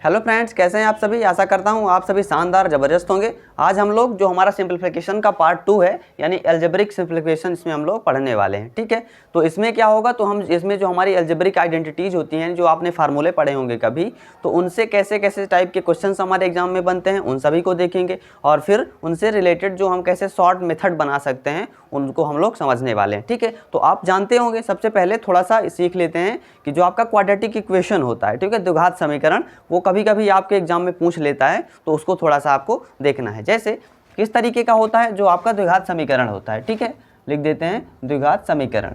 Hello friends, कैसे हैं आप सभी। आशा करता हूं आप सभी शानदार ज़बरदस्त होंगे। आज हम लोग जो हमारा सिंप्लीफिकेशन का पार्ट 2 है यानी एल्जेब्रिक सिंप्लीफिकेशन इसमें हम लोग पढ़ने वाले हैं। ठीक है, तो इसमें क्या होगा, तो हम इसमें जो हमारी एल्जेब्रिक आइडेंटिटीज़ होती हैं, जो आपने फार्मूले पढ़े होंगे कभी, तो उनसे कैसे कैसे टाइप के क्वेश्चन हमारे एग्जाम में बनते हैं उन सभी को देखेंगे और फिर उनसे रिलेटेड जो हम कैसे शॉर्ट मेथड बना सकते हैं उनको हम लोग समझने वाले हैं। ठीक है, तो आप जानते होंगे, सबसे पहले थोड़ा सा सीख लेते हैं कि जो आपका क्वाड्रेटिक इक्वेशन होता है, ठीक है, द्विघात समीकरण, वो कभी कभी आपके एग्जाम में पूछ लेता है, तो उसको थोड़ा सा आपको देखना है। जैसे किस तरीके का होता है जो आपका द्विघात समीकरण होता है। ठीक है, लिख देते हैं द्विघात समीकरण।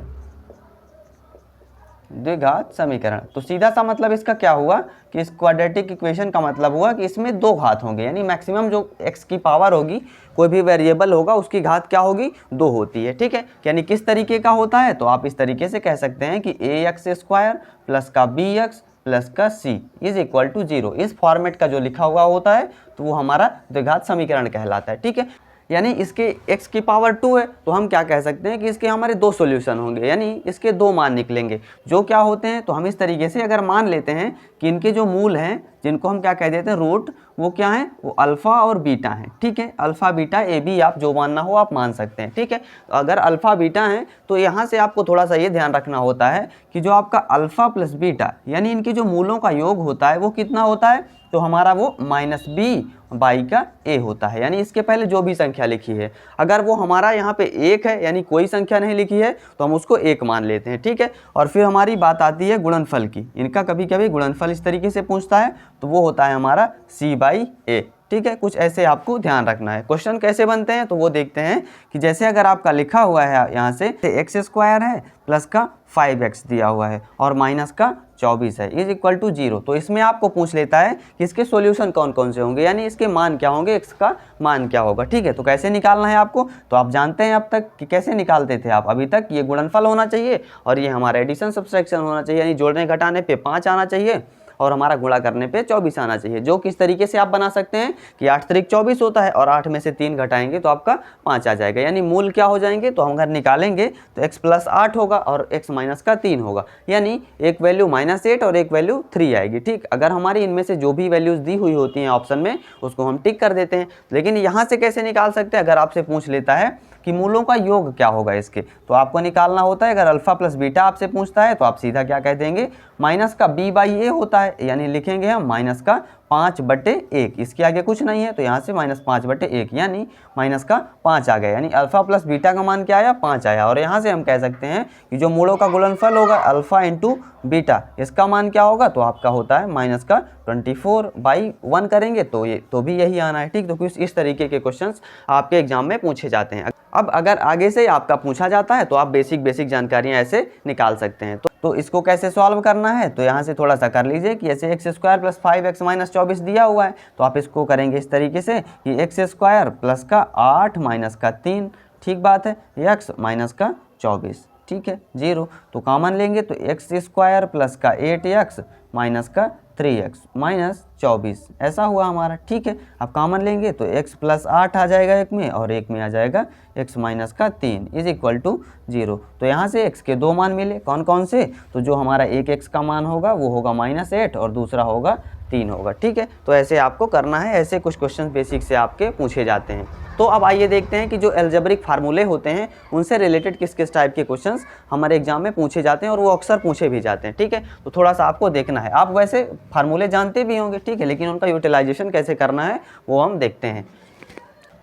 द्विघात समीकरण तो सीधा सा मतलब इसका क्या हुआ कि इस क्वाड्रेटिक इक्वेशन का मतलब हुआ कि इसमें दो घात होंगे, यानी मैक्सिमम जो x की पावर होगी, कोई भी वेरिएबल होगा उसकी घात क्या होगी, 2 होती है। ठीक है, यानी किस तरीके का होता है, तो आप इस तरीके से कह सकते हैं कि ax² प्लस का bx प्लस का c इज इक्वल टू 0। इस फॉर्मेट का जो लिखा हुआ होता है तो वो हमारा द्विघात समीकरण कहलाता है। ठीक है, यानी इसके x की पावर 2 है, तो हम क्या कह सकते हैं कि इसके हमारे 2 सॉल्यूशन होंगे, यानी इसके 2 मान निकलेंगे जो क्या होते हैं। तो हम इस तरीके से अगर मान लेते हैं कि इनके जो मूल हैं, जिनको हम क्या कह देते हैं रूट, वो क्या है, वो अल्फ़ा और बीटा हैं। ठीक है, अल्फ़ा बीटा ए बी, आप जो मानना हो आप मान सकते हैं। ठीक है, तो अगर अल्फ़ा बीटा हैं तो यहाँ से आपको थोड़ा सा ये ध्यान रखना होता है कि जो आपका अल्फ़ा प्लस बीटा यानी इनके जो मूलों का योग होता है वो कितना होता है, तो हमारा वो -b/a होता है। यानी इसके पहले जो भी संख्या लिखी है, अगर वो हमारा यहाँ पे 1 है यानी कोई संख्या नहीं लिखी है तो हम उसको 1 मान लेते हैं। ठीक है, और फिर हमारी बात आती है गुणनफल की। इनका कभी कभी गुणनफल इस तरीके से पूछता है, तो वो होता है हमारा c/a। ठीक है, कुछ ऐसे आपको ध्यान रखना है। क्वेश्चन कैसे बनते हैं तो वो देखते हैं कि जैसे अगर आपका लिखा हुआ है यहाँ से x² है प्लस का 5x दिया हुआ है और माइनस का 24 है इज इक्वल टू 0, तो इसमें आपको पूछ लेता है कि इसके सॉल्यूशन कौन कौन से होंगे, यानी इसके मान क्या होंगे, x का मान क्या होगा। ठीक है, तो कैसे निकालना है आपको, तो आप जानते हैं अब तक कि कैसे निकालते थे आप। अभी तक ये गुणनफल होना चाहिए और ये हमारा एडिशन सब्सट्रैक्शन होना चाहिए, यानी जोड़ने घटाने पे 5 आना चाहिए और हमारा गुणा करने पे 24 आना चाहिए। जो किस तरीके से आप बना सकते हैं कि 8 त्रिक 24 होता है और 8 में से 3 घटाएंगे तो आपका 5 आ जाएगा, यानी मूल क्या हो जाएंगे, तो हम अगर निकालेंगे तो x प्लस 8 होगा और x माइनस का 3 होगा, यानी एक वैल्यू -8 और एक वैल्यू 3 आएगी। ठीक, अगर हमारी इनमें से जो भी वैल्यूज़ दी हुई होती हैं ऑप्शन में उसको हम टिक कर देते हैं। लेकिन यहाँ से कैसे निकाल सकते हैं, अगर आपसे पूछ लेता है कि मूलों का योग क्या होगा इसके, तो आपको निकालना होता है। अगर अल्फा प्लस बीटा आपसे पूछता है तो आप सीधा क्या कह देंगे, माइनस का b/a होता है, यानी लिखेंगे हम माइनस का 5/1। इसके आगे कुछ नहीं है तो यहाँ से -5/1 यानी माइनस का 5 आ गया, यानी अल्फा प्लस बीटा का मान क्या आया, 5 आया। और यहाँ से हम कह सकते हैं कि जो मूलों का गुणनफल होगा अल्फा इंटू बीटा, इसका मान क्या होगा, तो आपका होता है माइनस का 24/1 करेंगे तो भी यही आना है। ठीक, तो कुछ इस तरीके के क्वेश्चंस आपके एग्जाम में पूछे जाते हैं। अब अगर आगे से आपका पूछा जाता है तो आप बेसिक जानकारियाँ ऐसे निकाल सकते हैं। तो इसको कैसे सॉल्व करना है, तो यहाँ से थोड़ा सा कर लीजिए कि ऐसे x² प्लस 5x माइनस 24 दिया हुआ है, तो आप इसको करेंगे इस तरीके से कि x² प्लस का 8 माइनस का 3, ठीक बात है, x माइनस का 24, ठीक है, 0, तो कॉमन लेंगे तो x² प्लस का 8x माइनस का 3x माइनस 24 ऐसा हुआ हमारा। ठीक है, अब कॉमन लेंगे तो x प्लस 8 आ जाएगा एक में और एक में आ जाएगा x माइनस का 3 इज इक्वल टू 0। तो यहाँ से x के 2 मान मिले, कौन कौन से, तो जो हमारा एक x का मान होगा वो होगा -8 और दूसरा होगा 3 होगा। ठीक है, तो ऐसे आपको करना है, ऐसे कुछ क्वेश्चन बेसिक से आपके पूछे जाते हैं। तो अब आइए देखते हैं कि जो एल्जेब्रिक फार्मूले होते हैं उनसे रिलेटेड किस किस टाइप के क्वेश्चंस हमारे एग्जाम में पूछे जाते हैं और वो अक्सर पूछे भी जाते हैं। ठीक है, तो थोड़ा सा आपको देखना है। आप वैसे फार्मूले जानते भी होंगे, ठीक है, लेकिन उनका यूटिलाइजेशन कैसे करना है वो हम देखते हैं।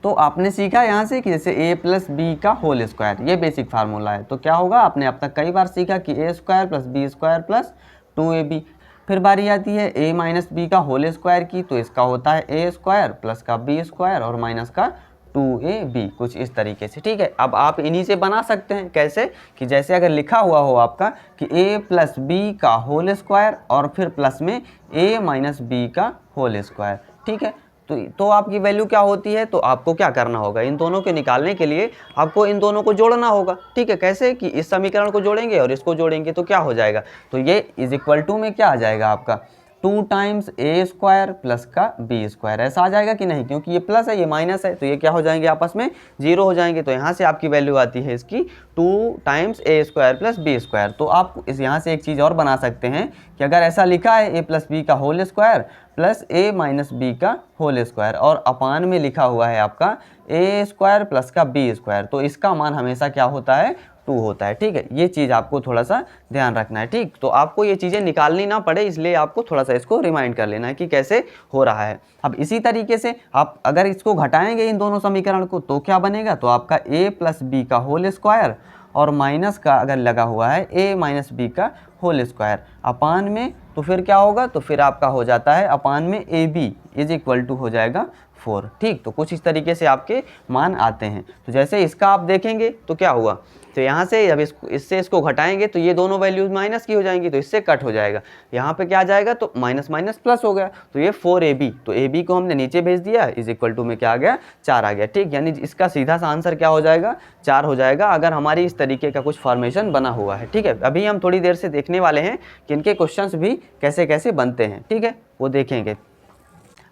तो आपने सीखा यहाँ से कि जैसे a प्लस बी का होल स्क्वायर, ये बेसिक फार्मूला है। तो क्या होगा, आपने अब तक कई बार सीखा कि a² plus b² plus 2ab। फिर बारी आती है a माइनस बी का होल स्क्वायर की, तो इसका होता है a² प्लस का b² और माइनस का 2ab, कुछ इस तरीके से। ठीक है, अब आप इन्हीं से बना सकते हैं। कैसे, कि जैसे अगर लिखा हुआ हो आपका कि a प्लस बी का होल स्क्वायर और फिर प्लस में a माइनस बी का होल स्क्वायर। ठीक है, तो आपकी वैल्यू क्या होती है, तो आपको क्या करना होगा, इन दोनों के निकालने के लिए आपको इन दोनों को जोड़ना होगा। ठीक है, कैसे, कि इस समीकरण को जोड़ेंगे और इसको जोड़ेंगे तो क्या हो जाएगा, तो ये इज इक्वल टू में क्या आ जाएगा आपका 2 टाइम्स ए स्क्वायर प्लस का बी स्क्वायर, ऐसा आ जाएगा कि नहीं, क्योंकि ये प्लस है ये माइनस है तो ये क्या हो जाएंगे आपस में 0 हो जाएंगे। तो यहाँ से आपकी वैल्यू आती है इसकी 2 टाइम्स ए स्क्वायर प्लस बी स्क्वायर। तो आप इस यहाँ से एक चीज़ और बना सकते हैं कि अगर ऐसा लिखा है ए प्लस बी का होल स्क्वायर प्लस ए माइनस बी का होल स्क्वायर और अपान में लिखा हुआ है आपका ए स्क्वायर प्लस का बी स्क्वायर, तो इसका मान हमेशा क्या होता है 2 होता है। ठीक है, ये चीज़ आपको थोड़ा सा ध्यान रखना है। ठीक, तो आपको ये चीज़ें निकालनी ना पड़े इसलिए आपको थोड़ा सा इसको रिमाइंड कर लेना है कि कैसे हो रहा है। अब इसी तरीके से आप अगर इसको घटाएंगे इन दोनों समीकरण को तो क्या बनेगा, तो आपका ए प्लस बी का होल स्क्वायर और माइनस का अगर लगा हुआ है ए माइनस बी का होल स्क्वायर अपान में, तो फिर क्या होगा, तो फिर आपका हो जाता है अपान में a b is equal to हो जाएगा 4। ठीक, तो कुछ इस तरीके से आपके मान आते हैं। तो जैसे इसका आप देखेंगे तो क्या हुआ, तो यहाँ से अब इससे इसको घटाएंगे तो ये दोनों वैल्यूज माइनस की हो जाएंगी तो इससे कट हो जाएगा, यहाँ पे क्या आ जाएगा तो माइनस माइनस प्लस हो गया, तो ये 4ab, तो ab को हमने नीचे भेज दिया इज इक्वल टू में क्या आ गया 4 आ गया। ठीक, यानी इसका सीधा सा आंसर क्या हो जाएगा 4 हो जाएगा अगर हमारी इस तरीके का कुछ फॉर्मेशन बना हुआ है। ठीक है, अभी हम थोड़ी देर से देखने वाले हैं कि इनके क्वेश्चंस भी कैसे कैसे बनते हैं। ठीक है, वो देखेंगे।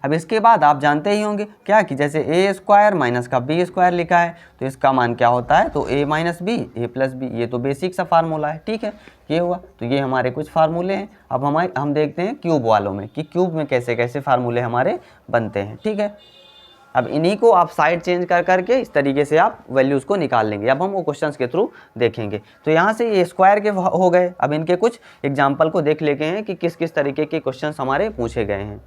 अब इसके बाद आप जानते ही होंगे क्या कि जैसे ए स्क्वायर माइनस का बी स्क्वायर लिखा है तो इसका मान क्या होता है, तो ए माइनस बी ए प्लस बी, ये तो बेसिक सा फार्मूला है। ठीक है, ये हुआ, तो ये हमारे कुछ फार्मूले हैं। अब हम देखते हैं क्यूब वालों में कि क्यूब में कैसे कैसे फार्मूले हमारे बनते हैं। ठीक है, अब इन्हीं को आप साइड चेंज कर करके इस तरीके से आप वैल्यूज़ को निकाल लेंगे। अब हम वो क्वेश्चंस के थ्रू देखेंगे। तो यहाँ से ये स्क्वायर के हो गए, अब इनके कुछ एग्जाम्पल को देख लेते हैं कि किस किस तरीके के क्वेश्चंस हमारे पूछे गए हैं।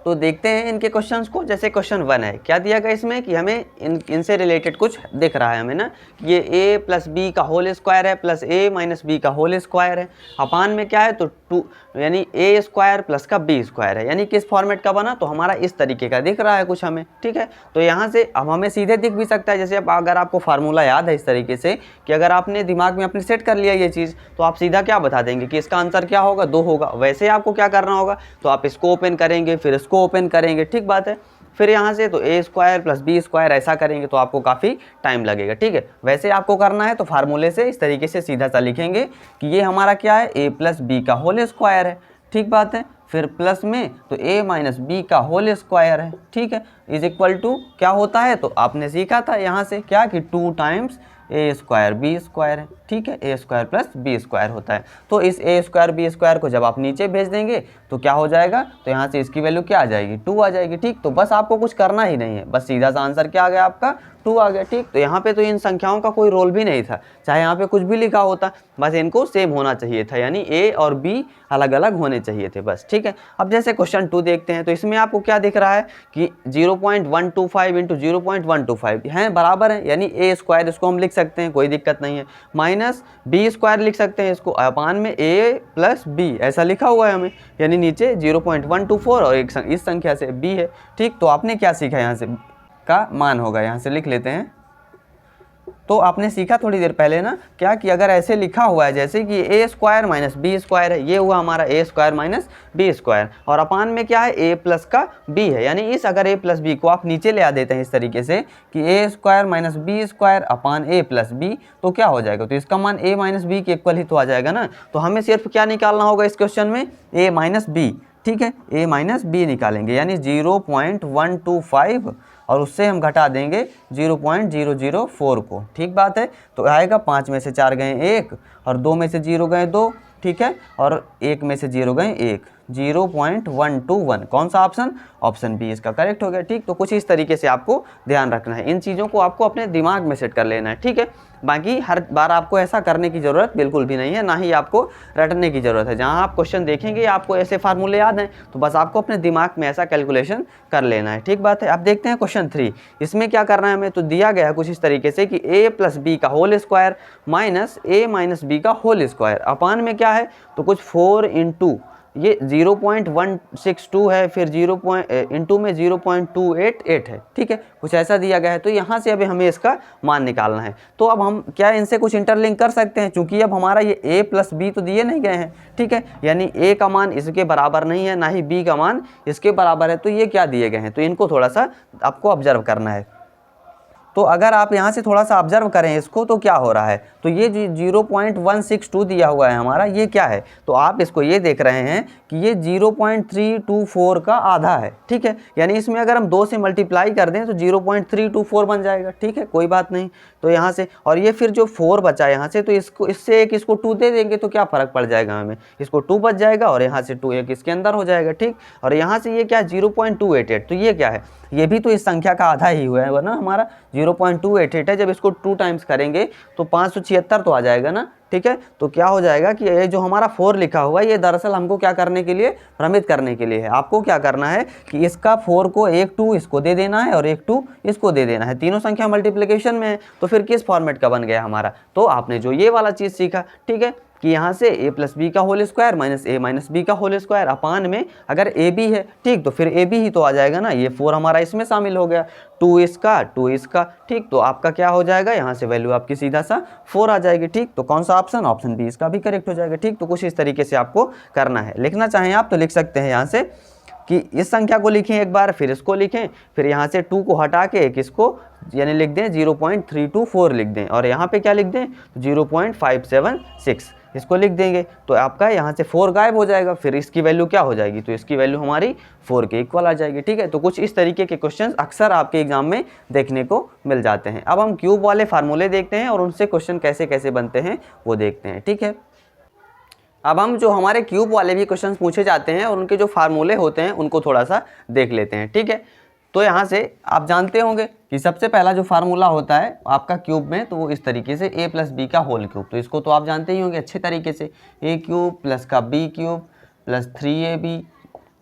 तो देखते हैं इनके क्वेश्चंस को। जैसे क्वेश्चन 1 है, क्या दिया गया इसमें कि हमें इनसे रिलेटेड कुछ दिख रहा है हमें ना, ये a प्लस बी का होल स्क्वायर है प्लस a माइनस बी का होल स्क्वायर है, अपान में क्या है तो 2 यानी a स्क्वायर प्लस का b स्क्वायर है, यानी किस फॉर्मेट का बना, तो हमारा इस तरीके का दिख रहा है कुछ हमें। ठीक है, तो यहाँ से अब हमें सीधे दिख भी सकता है, जैसे अगर आपको फार्मूला याद है इस तरीके से कि अगर आपने दिमाग में अपने सेट कर लिया ये चीज़ तो आप सीधा क्या बता देंगे कि इसका आंसर क्या होगा 2 होगा। वैसे आपको क्या करना होगा, तो आप इसको ओपन करेंगे फिर इसको ओपन करेंगे, ठीक बात है, फिर यहाँ से तो ए स्क्वायर प्लस बी स्क्वायर ऐसा करेंगे तो आपको काफ़ी टाइम लगेगा। ठीक है, वैसे आपको करना है तो फार्मूले से इस तरीके से सीधा सा लिखेंगे कि ये हमारा क्या है ए प्लस बी का होल स्क्वायर है, ठीक बात है, फिर प्लस में तो ए माइनस बी का होल स्क्वायर है। ठीक है, इज इक्वल टू क्या होता है, तो आपने सीखा था यहाँ से क्या कि 2 टाइम्स ए स्क्वायर बी स्क्वायर है। ठीक है, ए स्क्वायर प्लस बी स्क्वायर होता है, तो इस ए स्क्वायर बी स्क्वायर को जब आप नीचे भेज देंगे तो क्या हो जाएगा, तो यहाँ से इसकी वैल्यू क्या आ जाएगी 2 आ जाएगी। ठीक, तो बस आपको कुछ करना ही नहीं है, बस सीधा सा आंसर क्या आ गया आपका 2 आ गया। ठीक, तो यहाँ पे तो इन संख्याओं का कोई रोल भी नहीं था, चाहे यहाँ पे कुछ भी लिखा होता, बस इनको सेम होना चाहिए था, यानी ए और बी अलग अलग होने चाहिए थे बस। ठीक है, अब जैसे क्वेश्चन 2 देखते हैं तो इसमें आपको क्या दिख रहा है कि 0.125 इंटू 0.125 हैं बराबर है, यानी ए स्क्वायर इसको हम लिख सकते हैं, कोई दिक्कत नहीं है, माइनस बी स्क्वायर लिख सकते हैं इसको, अपान में ए प्लस बी ऐसा लिखा हुआ है हमें, यानी नीचे 0.124 और एक इस संख्या से b है। ठीक, तो आपने क्या सीखा, यहाँ से का मान होगा, यहाँ से लिख लेते हैं। तो आपने सीखा थोड़ी देर पहले ना क्या कि अगर ऐसे लिखा हुआ है जैसे कि A square minus B square है, ये हुआ हमारा ए स्क्वायर माइनस बी स्क्वायर, और अपान में क्या है ए प्लस का बी है, यानी इस अगर ए प्लस बी को आप नीचे ले आ देते हैं इस तरीके से कि A square minus B square upon A plus B, तो क्या हो जाएगा, तो इसका मान ए माइनस बी के इक्वल ही तो आ जाएगा ना। तो हमें सिर्फ क्या निकालना होगा इस क्वेश्चन में, ए माइनस बी। ठीक है, ए माइनस बी निकालेंगे, यानी 0.125 और उससे हम घटा देंगे 0.004 को। ठीक बात है, तो आएगा 5 में से 4 गए 1 और 2 में से 0 गए 2, ठीक है, और 1 में से 0 गए 1, 0.121, कौन सा ऑप्शन, ऑप्शन बी इसका करेक्ट हो गया। ठीक, तो कुछ इस तरीके से आपको ध्यान रखना है, इन चीज़ों को आपको अपने दिमाग में सेट कर लेना है। ठीक है, बाकी हर बार आपको ऐसा करने की ज़रूरत बिल्कुल भी नहीं है, ना ही आपको रटने की ज़रूरत है। जहाँ आप क्वेश्चन देखेंगे आपको ऐसे फार्मूले याद हैं तो बस आपको अपने दिमाग में ऐसा कैलकुलेशन कर लेना है। ठीक बात है, अब देखते हैं क्वेश्चन 3, इसमें क्या करना है हमें, तो दिया गया है कुछ इस तरीके से कि ए प्लस बी का होल स्क्वायर माइनस ए माइनस बी का होल स्क्वायर, अपान में क्या है तो कुछ 4 इंटू ये 0.162 है, फिर 0 इंटू में 0.288 है। ठीक है, कुछ ऐसा दिया गया है, तो यहाँ से अभी हमें इसका मान निकालना है। तो अब हम क्या इनसे कुछ इंटरलिंक कर सकते हैं, क्योंकि अब हमारा ये a प्लस बी तो दिए नहीं गए हैं। ठीक है, यानी a का मान इसके बराबर नहीं है, ना ही b का मान इसके बराबर है, तो ये क्या दिए गए हैं, तो इनको थोड़ा सा आपको ऑब्जर्व करना है। तो अगर आप यहाँ से थोड़ा सा ऑब्जर्व करें इसको तो क्या हो रहा है, तो ये 0.162 दिया हुआ है हमारा, ये क्या है, तो आप इसको ये देख रहे हैं कि ये 0.324 का आधा है, ठीक है। यानी इसमें अगर हम 2 से मल्टीप्लाई कर दें तो 0.324 बन जाएगा, ठीक है, कोई बात नहीं। तो यहाँ से और ये फिर जो 4 बचा यहाँ से, तो इसको इससे एक इसको 2 दे देंगे तो क्या फ़र्क पड़ जाएगा हमें, इसको 2 बच जाएगा और यहाँ से 2 एक इसके अंदर हो जाएगा, ठीक। और यहाँ से ये क्या 0.288, तो ये क्या है, ये भी तो इस संख्या का आधा ही हुआ है ना हमारा, 0.288 है। जब इसको 2 टाइम्स करेंगे तो 576 तो आ जाएगा ना, ठीक है। तो क्या हो जाएगा कि ये जो हमारा 4 लिखा हुआ है ये दरअसल हमको क्या करने के लिए, भ्रमित करने के लिए है। आपको क्या करना है कि इसका 4 को एक 2 इसको दे देना है और एक 2 इसको दे देना है, तीनों संख्या मल्टीप्लिकेशन में है, तो फिर किस फॉर्मेट का बन गया हमारा, तो आपने जो ये वाला चीज़ सीखा, ठीक है, कि यहाँ से a प्लस बी का whole square minus a minus B का होल स्क्वायर अपान में अगर a b है, ठीक, तो फिर a b ही तो आ जाएगा ना, ये 4 हमारा इसमें शामिल हो गया, 2 इसका, ठीक, तो आपका क्या हो जाएगा, यहाँ से वैल्यू आपकी सीधा सा 4 आ जाएगी, ठीक। तो कौन सा ऑप्शन, ऑप्शन बी इसका भी करेक्ट हो जाएगा, ठीक। तो कुछ इस तरीके से आपको करना है। लिखना चाहें आप तो लिख सकते हैं यहाँ से कि इस संख्या को लिखें एक बार, फिर इसको लिखें, फिर यहाँ से 2 को हटा के एक इसको यानी लिख दें 0.324 लिख दें और यहाँ पे क्या लिख दें 0.576 इसको लिख देंगे, तो आपका यहाँ से 4 गायब हो जाएगा, फिर इसकी वैल्यू क्या हो जाएगी, तो इसकी वैल्यू हमारी 4 के इक्वल आ जाएगी, ठीक है। तो कुछ इस तरीके के क्वेश्चंस अक्सर आपके एग्जाम में देखने को मिल जाते हैं। अब हम क्यूब वाले फार्मूले देखते हैं और उनसे क्वेश्चन कैसे कैसे बनते हैं वो देखते हैं, ठीक है। अब हम जो हमारे क्यूब वाले भी क्वेश्चंस पूछे जाते हैं और उनके जो फार्मूले होते हैं उनको थोड़ा सा देख लेते हैं, ठीक है। तो यहाँ से आप जानते होंगे कि सबसे पहला जो फार्मूला होता है आपका क्यूब में, तो वो इस तरीके से a प्लस बी का होल क्यूब, तो इसको तो आप जानते ही होंगे अच्छे तरीके से, a क्यूब प्लस का b क्यूब प्लस 3ab,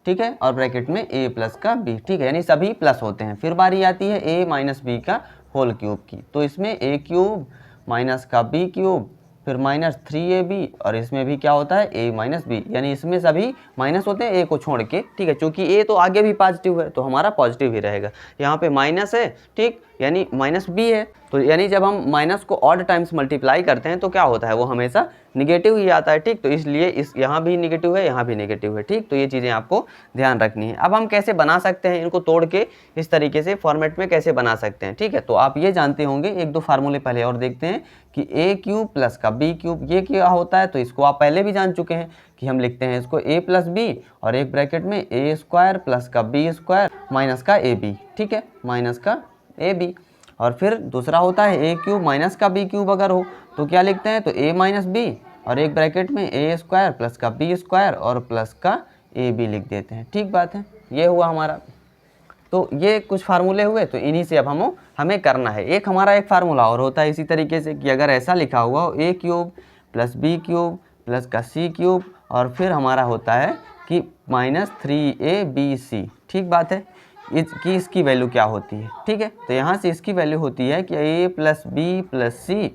ठीक है, और ब्रैकेट में a प्लस का b, ठीक है, यानी सभी प्लस होते हैं। फिर बारी आती है a माइनस बी का होल क्यूब की, तो इसमें a क्यूब माइनस का b क्यूब फिर माइनस 3ab और इसमें भी क्या होता है a माइनस बी, यानी इसमें सभी माइनस होते हैं a को छोड़ के, ठीक है, चूंकि a तो आगे भी पॉजिटिव है तो हमारा पॉजिटिव ही रहेगा। यहाँ पे माइनस है, ठीक, यानी माइनस b है, तो यानी जब हम माइनस को ऑड टाइम्स मल्टीप्लाई करते हैं तो क्या होता है, वो हमेशा निगेटिव ही आता है, ठीक। तो इसलिए इस यहाँ भी निगेटिव है, यहाँ भी निगेटिव है, ठीक। तो ये चीज़ें आपको ध्यान रखनी है। अब हम कैसे बना सकते हैं इनको तोड़ के, इस तरीके से फॉर्मेट में कैसे बना सकते हैं, ठीक है। तो आप ये जानते होंगे, एक दो फार्मूले पहले और देखते हैं कि a क्यूब प्लस का b क्यूब ये क्या होता है, तो इसको आप पहले भी जान चुके हैं कि हम लिखते हैं इसको a प्लस बी और एक ब्रैकेट में a स्क्वायर प्लस का b स्क्वायर माइनस का ab, ठीक है, माइनस का ab। और फिर दूसरा होता है a क्यूब माइनस का b क्यूब अगर हो तो क्या लिखते हैं, तो a माइनस बी और एक ब्रैकेट में a स्क्वायर प्लस का b स्क्वायर और प्लस का ab लिख देते हैं, ठीक बात है। ये हुआ हमारा, तो ये कुछ फार्मूले हुए, तो इन्हीं से अब हमें करना है। एक हमारा एक फार्मूला और होता है इसी तरीके से कि अगर ऐसा लिखा हुआ हो a cube plus b cube plus का c क्यूब और फिर हमारा होता है कि माइनस 3abc, ठीक बात है, इसकी वैल्यू क्या होती है, ठीक है। तो यहाँ से इसकी वैल्यू होती है कि a plus b plus c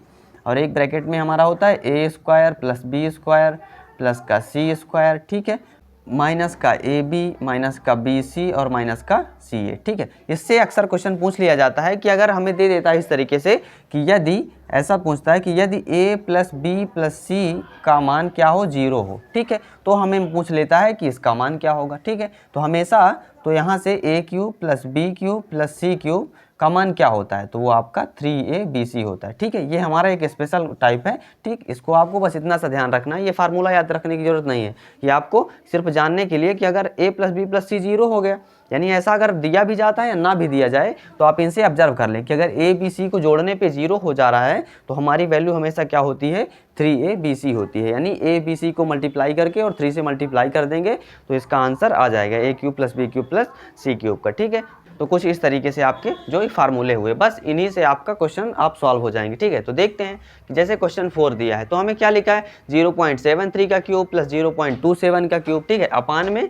और एक ब्रैकेट में हमारा होता है a square plus b square plus का c स्क्वायर, ठीक है, माइनस का ab माइनस का bc और माइनस का ca, ठीक है। इससे अक्सर क्वेश्चन पूछ लिया जाता है कि अगर हमें दे देता है इस तरीके से कि यदि ऐसा पूछता है कि यदि a plus b plus c का मान क्या हो, 0 हो, ठीक है, तो हमें पूछ लेता है कि इसका मान क्या होगा, ठीक है। तो हमेशा तो यहाँ से a cube plus b cube plus c cube का मान क्या होता है, तो वो आपका 3abc होता है, ठीक है। ये हमारा एक स्पेशल टाइप है, ठीक। इसको आपको बस इतना सा ध्यान रखना है, ये फार्मूला याद रखने की जरूरत नहीं है, ये आपको सिर्फ जानने के लिए कि अगर a प्लस बी प्लस सी 0 हो गया, यानी ऐसा अगर दिया भी जाता है या ना भी दिया जाए तो आप इनसे ऑब्जर्व कर लें कि अगर a b c को जोड़ने पे 0 हो जा रहा है तो हमारी वैल्यू हमेशा क्या होती है, 3abc होती है, यानी a b c को मल्टीप्लाई करके और 3 से मल्टीप्लाई कर देंगे तो इसका आंसर आ जाएगा a cube plus b cube plus c cube का, ठीक है। तो कुछ इस तरीके से आपके जो फार्मूले हुए, बस इन्हीं से आपका क्वेश्चन आप सॉल्व हो जाएंगे, ठीक है। तो देखते हैं कि जैसे क्वेश्चन 4 दिया है तो हमें क्या लिखा है, 0.73 का क्यूब प्लस 0.27 का क्यूब, ठीक है, अपान में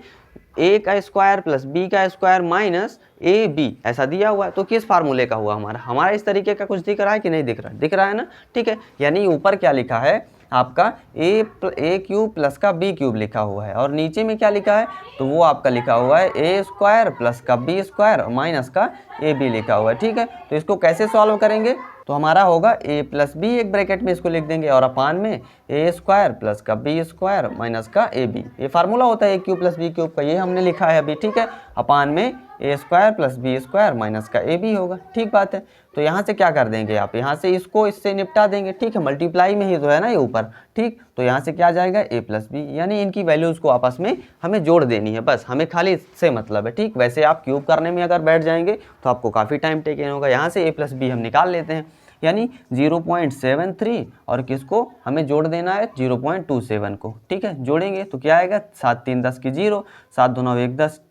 a का स्क्वायर प्लस b का स्क्वायर माइनस ab ऐसा दिया हुआ है। तो किस फार्मूले का हुआ हमारा इस तरीके का कुछ दिख रहा है कि नहीं दिख रहा है ना, ठीक है। यानी ऊपर क्या लिखा है आपका a क्यूब प्लस का b क्यूब लिखा हुआ है और नीचे में क्या लिखा है, तो वो आपका लिखा हुआ है a स्क्वायर प्लस का b स्क्वायर माइनस का ab लिखा हुआ है, ठीक है। तो इसको कैसे सॉल्व करेंगे, तो हमारा होगा a प्लस बी, एक ब्रैकेट में इसको लिख देंगे, और अपान में ए स्क्वायर प्लस का बी स्क्वायर माइनस का ए बी। ये फार्मूला होता है ए क्यूब प्लस बी क्यूब का, ये हमने लिखा है अभी, ठीक है। अपान में A square plus B square minus का ए बी होगा, ठीक बात है। तो यहाँ से क्या कर देंगे आप, यहाँ से इसको इससे निपटा देंगे, ठीक है। मल्टीप्लाई में ही तो है ना ये ऊपर, ठीक। तो यहाँ से क्या आ जाएगा ए प्लस बी, यानी इनकी वैल्यूज़ को आपस में हमें जोड़ देनी है, बस हमें खाली इससे मतलब है, ठीक। वैसे आप क्यूब करने में अगर बैठ जाएंगे तो आपको काफ़ी टाइम टेकन होगा। यहाँ से ए प्लस बी हम निकाल लेते हैं, यानी 0.73, और किसको हमें जोड़ देना है 0.27 को, ठीक है। जोड़ेंगे तो क्या आएगा, 7 3 10 की 0, 7 2 9 1 10,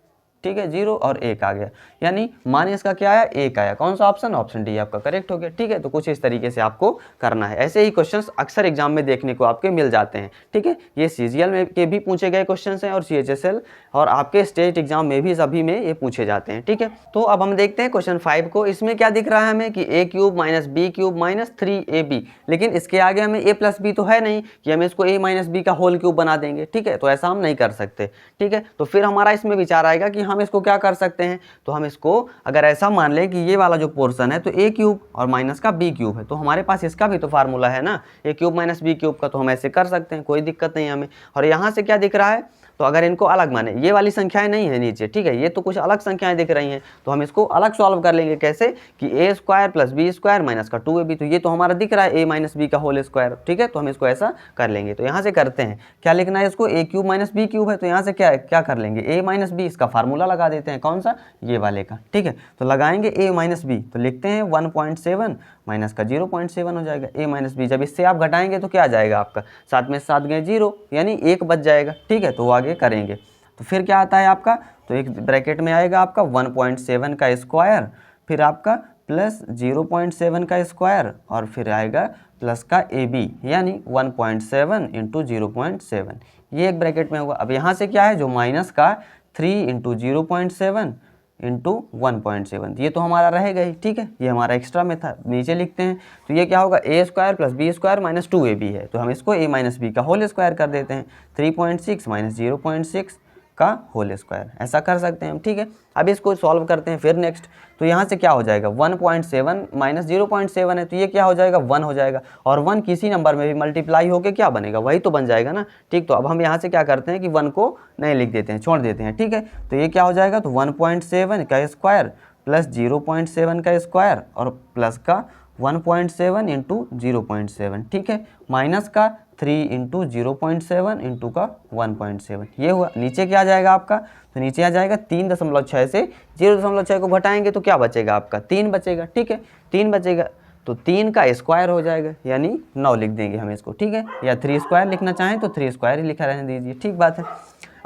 ठीक है, 0 और 1 आ गया, यानी मान इसका क्या आया, 1 आया। कौन सा ऑप्शन, ऑप्शन डी आपका करेक्ट हो गया, ठीक है। तो कुछ इस तरीके से आपको करना है। ऐसे ही क्वेश्चंस अक्सर एग्जाम में देखने को आपके मिल जाते हैं, ठीक है। ये सीजीएल में के भी पूछे गए क्वेश्चंस हैं, और सीएचएसएल और आपके स्टेट एग्जाम में भी सभी में ये पूछे जाते हैं, ठीक है। तो अब हम देखते हैं क्वेश्चन 5 को। इसमें क्या दिख रहा है हमें कि a cube minus b cube minus 3ab, लेकिन इसके आगे हमें a प्लस बी तो है नहीं कि हम इसको a माइनस बी का होल क्यूब बना देंगे, ठीक है। तो ऐसा हम नहीं कर सकते, ठीक है। तो फिर हमारा इसमें विचार आएगा कि हम इसको क्या कर सकते हैं। तो हम इसको अगर ऐसा मान लें कि ये वाला जो पोर्शन है तो a क्यूब और माइनस का b क्यूब है, तो हमारे पास इसका भी तो फार्मूला है ना, a cube minus b cube का, तो हम ऐसे कर सकते हैं, कोई दिक्कत नहीं हमें। और यहाँ से क्या दिख रहा है, तो अगर इनको अलग माने, ये वाली संख्याएं नहीं है नीचे, ठीक है, ये तो कुछ अलग संख्याएं दिख रही हैं, तो हम इसको अलग सॉल्व कर लेंगे। कैसे कि A square plus B square minus का 2ab, तो ये तो हमारा दिख रहा है a माइनस बी का होल स्क्वायर, ठीक है। तो हम इसको ऐसा कर लेंगे। तो यहाँ से करते हैं, क्या लिखना है इसको, a cube minus b cube है, तो यहाँ से क्या कर लेंगे, a माइनस बी, इसका फार्मूला लगा देते हैं, कौन सा, ये वाले का, ठीक है। तो लगाएंगे a माइनस बी, तो लिखते हैं 1.7 माइनस का 0.7 हो जाएगा a माइनस बी। जब इससे आप घटाएंगे तो क्या आ जाएगा आपका, 7 में 7 गए 0, यानी 1 बच जाएगा, ठीक है। तो वो आगे करेंगे। तो फिर क्या आता है आपका, तो एक ब्रैकेट में आएगा आपका 1.7 का स्क्वायर, फिर आपका प्लस 0.7 का स्क्वायर, और फिर आएगा प्लस का ए बी, यानी 1.7 इंटू 0.7, ये एक ब्रैकेट में होगा। अब यहाँ से क्या है, जो माइनस का 3 इंटू 0.7 इंटू 1.7, ये तो हमारा रहेगा ही, ठीक है। ये हमारा एक्स्ट्रा में था, नीचे लिखते हैं। तो ये क्या होगा, A square plus B square minus 2ab है, तो हम इसको a माइनस बी का होल स्क्वायर कर देते हैं, 3.6 माइनस 0.6 का होल स्क्वायर, ऐसा कर सकते हैं हम, ठीक है। अब इसको सॉल्व करते हैं फिर नेक्स्ट। तो यहाँ से क्या हो जाएगा, 1.7 माइनस 0.7 है, तो ये क्या हो जाएगा, 1 हो जाएगा, और 1 किसी नंबर में भी मल्टीप्लाई होकर क्या बनेगा, वही तो बन जाएगा ना, ठीक। तो अब हम यहाँ से क्या करते हैं कि 1 को नहीं लिख देते हैं, छोड़ देते हैं, ठीक है। तो ये क्या हो जाएगा, तो 1.7 का स्क्वायर प्लस 0.7 का स्क्वायर और प्लस का 1.7 इंटू 0.7, ठीक है, माइनस का 3 इंटू 0.7 इंटू का 1.7, ये हुआ। नीचे क्या आ जाएगा आपका, तो नीचे आ जाएगा 3.6 से 0.6 को घटाएंगे तो क्या बचेगा आपका, 3 बचेगा, ठीक है, 3 बचेगा। तो 3 का स्क्वायर हो जाएगा, यानी 9 लिख देंगे हम इसको, ठीक है। या 3 स्क्वायर लिखना चाहें तो 3 स्क्वायर ही लिखा रहने दीजिए, ठीक बात है।